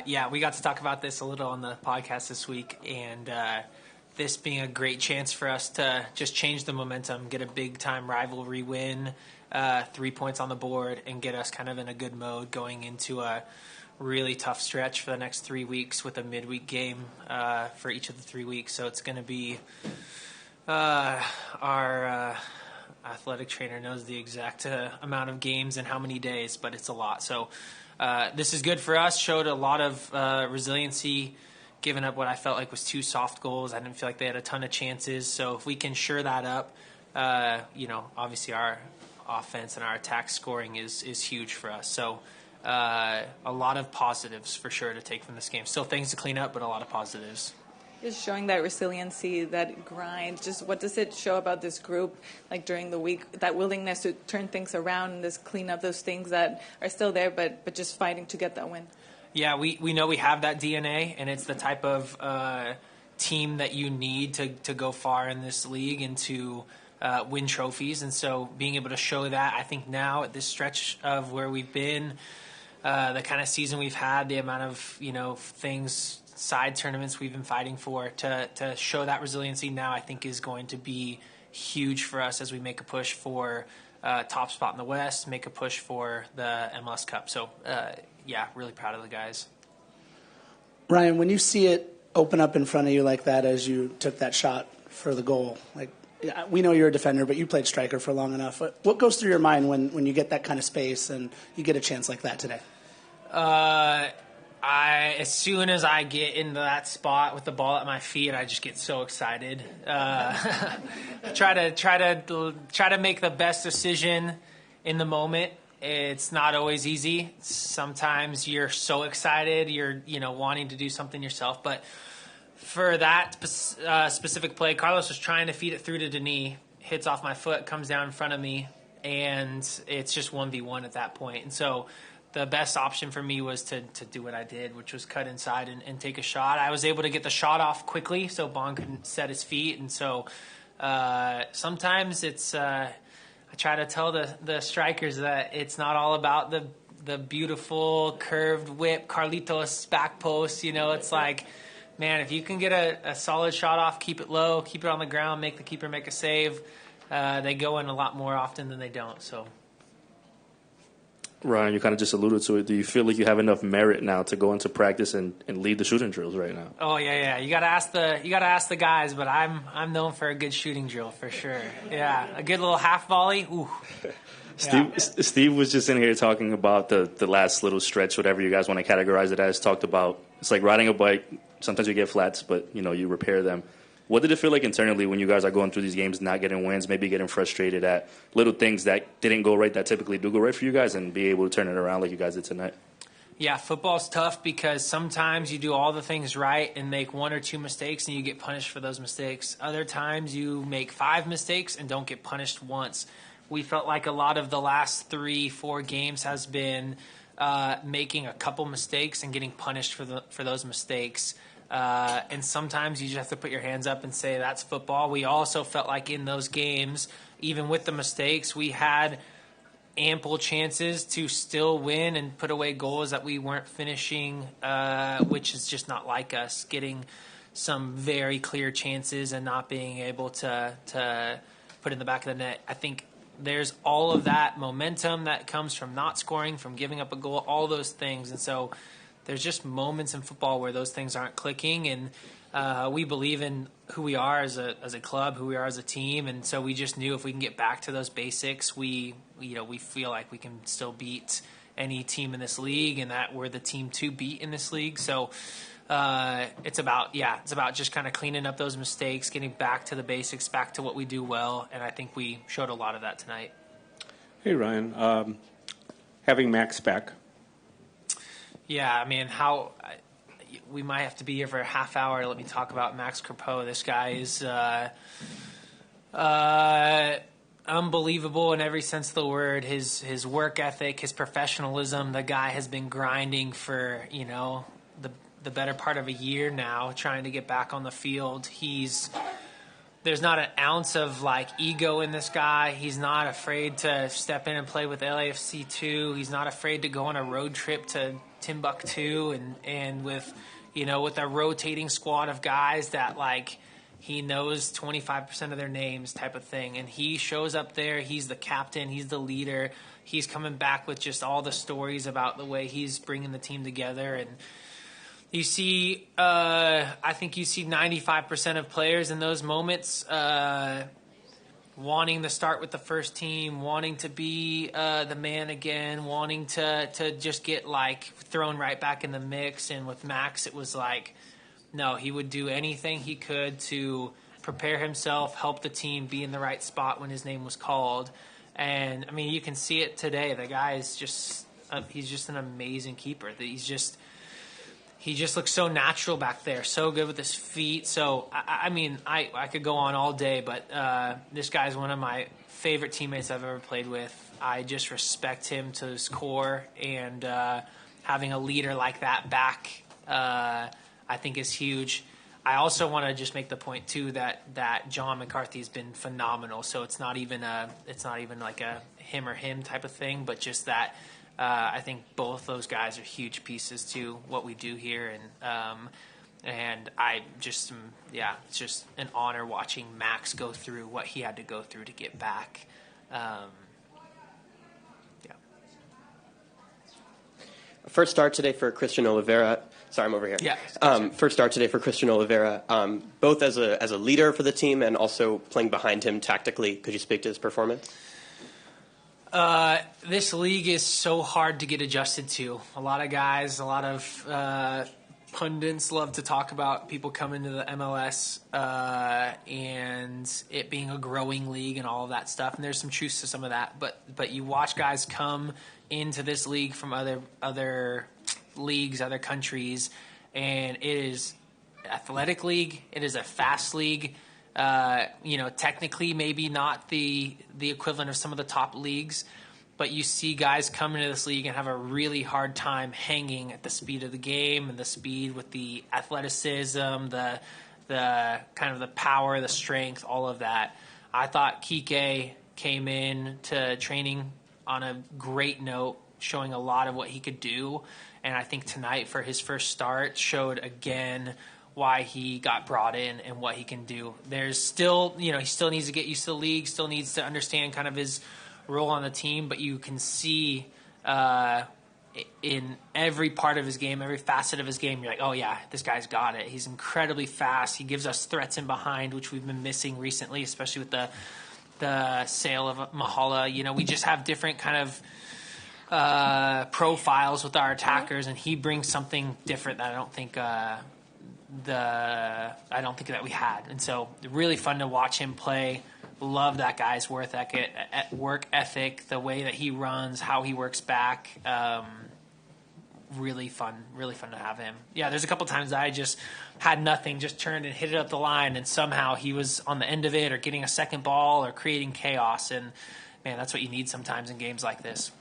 Yeah, we got to talk about this a little on the podcast this week, and this being a great chance for us to just change the momentum, get a big-time rivalry win, 3 points on the board, and get us kind of in a good mode going into a really tough stretch for the next 3 weeks with a midweek game for each of the 3 weeks. So it's going to be our athletic trainer knows the exact amount of games and how many days, but it's a lot. So this is good for us. Showed a lot of resiliency, giving up what I felt like was 2 soft goals. I didn't feel like they had a ton of chances. So if we can shore that up, obviously our offense and our attack scoring is huge for us. So a lot of positives for sure to take from this game. Still things to clean up, but a lot of positives. Just showing that resiliency, that grind, just what does it show about this group, like during the week, that willingness to turn things around and just clean up those things that are still there, but just fighting to get that win? Yeah, we know we have that DNA, and it's the type of team that you need to go far in this league and to win trophies. And so being able to show that, I think now at this stretch of where we've been, the kind of season we've had, the amount of, things, side tournaments we've been fighting for, to show that resiliency now, I think is going to be huge for us as we make a push for top spot in the West, make a push for the MLS Cup. So, really proud of the guys. Ryan, when you see it open up in front of you like that as you took that shot for the goal, we know you're a defender, but you played striker for long enough. What goes through your mind when you get that kind of space and you get a chance like that today? As soon as I get into that spot with the ball at my feet, I just get so excited. Try to make the best decision in the moment. It's not always easy. Sometimes you're so excited, you're wanting to do something yourself. But for that specific play, Carlos was trying to feed it through to Denis, hits off my foot, comes down in front of me, and it's just 1v1 at that point. And so the best option for me was to do what I did, which was cut inside and take a shot. I was able to get the shot off quickly so Bond couldn't set his feet. And so sometimes it's I try to tell the strikers that it's not all about the beautiful curved whip, Carlitos back post. It's like, man, if you can get a solid shot off, keep it low, keep it on the ground, make the keeper make a save, they go in a lot more often than they don't. So. Ryan, you kind of just alluded to it. Do you feel like you have enough merit now to go into practice and lead the shooting drills right now? Oh yeah. You gotta ask the guys, but I'm known for a good shooting drill for sure. Yeah, a good little half volley. Ooh. Steve was just in here talking about the last little stretch, whatever you guys want to categorize it as. Talked about it's like riding a bike. Sometimes you get flats, but you repair them. What did it feel like internally when you guys are going through these games, not getting wins, maybe getting frustrated at little things that didn't go right that typically do go right for you guys, and be able to turn it around like you guys did tonight? Yeah, football's tough because sometimes you do all the things right and make 1 or 2 mistakes and you get punished for those mistakes. Other times you make 5 mistakes and don't get punished once. We felt like a lot of the last 3-4 games has been making a couple mistakes and getting punished for those mistakes. And sometimes you just have to put your hands up and say that's football. We also felt like in those games, even with the mistakes, we had ample chances to still win and put away goals that we weren't finishing, which is just not like us, getting some very clear chances and not being able to put in the back of the net. I think there's all of that momentum that comes from not scoring, from giving up a goal, all those things. And so there's just moments in football where those things aren't clicking, and we believe in who we are as a club, who we are as a team, and so we just knew if we can get back to those basics, we feel like we can still beat any team in this league, and that we're the team to beat in this league. So it's about just kind of cleaning up those mistakes, getting back to the basics, back to what we do well, and I think we showed a lot of that tonight. Hey Ryan, having Max back. Yeah, I mean, we might have to be here for a half hour to let me talk about Max Crepeau. This guy is unbelievable in every sense of the word. His work ethic, his professionalism. The guy has been grinding for the better part of a year now, trying to get back on the field. He's There's not an ounce of like ego in this guy. He's not afraid to step in and play with LAFC 2. He's not afraid to go on a road trip to Timbuktu and with a rotating squad of guys that like he knows 25% of their names type of thing. And he shows up there. He's the captain. He's the leader. He's coming back with just all the stories about the way he's bringing the team together. And you see, I think you see 95% of players in those moments wanting to start with the first team, wanting to be the man again, wanting to just get like thrown right back in the mix. And with Max, it was like, no, he would do anything he could to prepare himself, help the team be in the right spot when his name was called. And I mean, you can see it today. The guy is he's just an amazing keeper. He just looks so natural back there, so good with his feet. So, I mean, I could go on all day, but this guy's one of my favorite teammates I've ever played with. I just respect him to his core, and having a leader like that back, I think is huge. I also want to just make the point too that John McCarthy's been phenomenal. So it's not even like a him or him type of thing, but just that. I think both those guys are huge pieces to what we do here, and I just it's just an honor watching Max go through what he had to go through to get back. First start today for Christian Oliveira. Sorry, I'm over here. Yeah. First start today for Christian Oliveira, both as a leader for the team and also playing behind him tactically. Could you speak to his performance? This league is so hard to get adjusted to. A lot of guys, a lot of pundits love to talk about people coming to the MLS and it being a growing league and all of that stuff. And there's some truth to some of that. But you watch guys come into this league from other leagues, other countries, and it is an athletic league. It is a fast league. Technically maybe not the equivalent of some of the top leagues, but you see guys come into this league and have a really hard time hanging at the speed of the game and the speed with the athleticism, the kind of the power, the strength, all of that. I thought Kike came in to training on a great note, showing a lot of what he could do. And I think tonight for his first start showed again why he got brought in and what he can do. There's still, he still needs to get used to the league, still needs to understand kind of his role on the team, but you can see in every part of his game, every facet of his game, you're like, oh yeah, this guy's got it. He's incredibly fast. He gives us threats in behind, which we've been missing recently, especially with the sale of Mahala. We just have different kind of profiles with our attackers, and he brings something different that I don't think that we had. And so really fun to watch him play. Love that guy's work ethic, the way that he runs, how he works back. Really fun to have him. Yeah, there's a couple times I just had nothing, just turned and hit it up the line, and somehow he was on the end of it or getting a second ball or creating chaos. And man, that's what you need sometimes in games like this.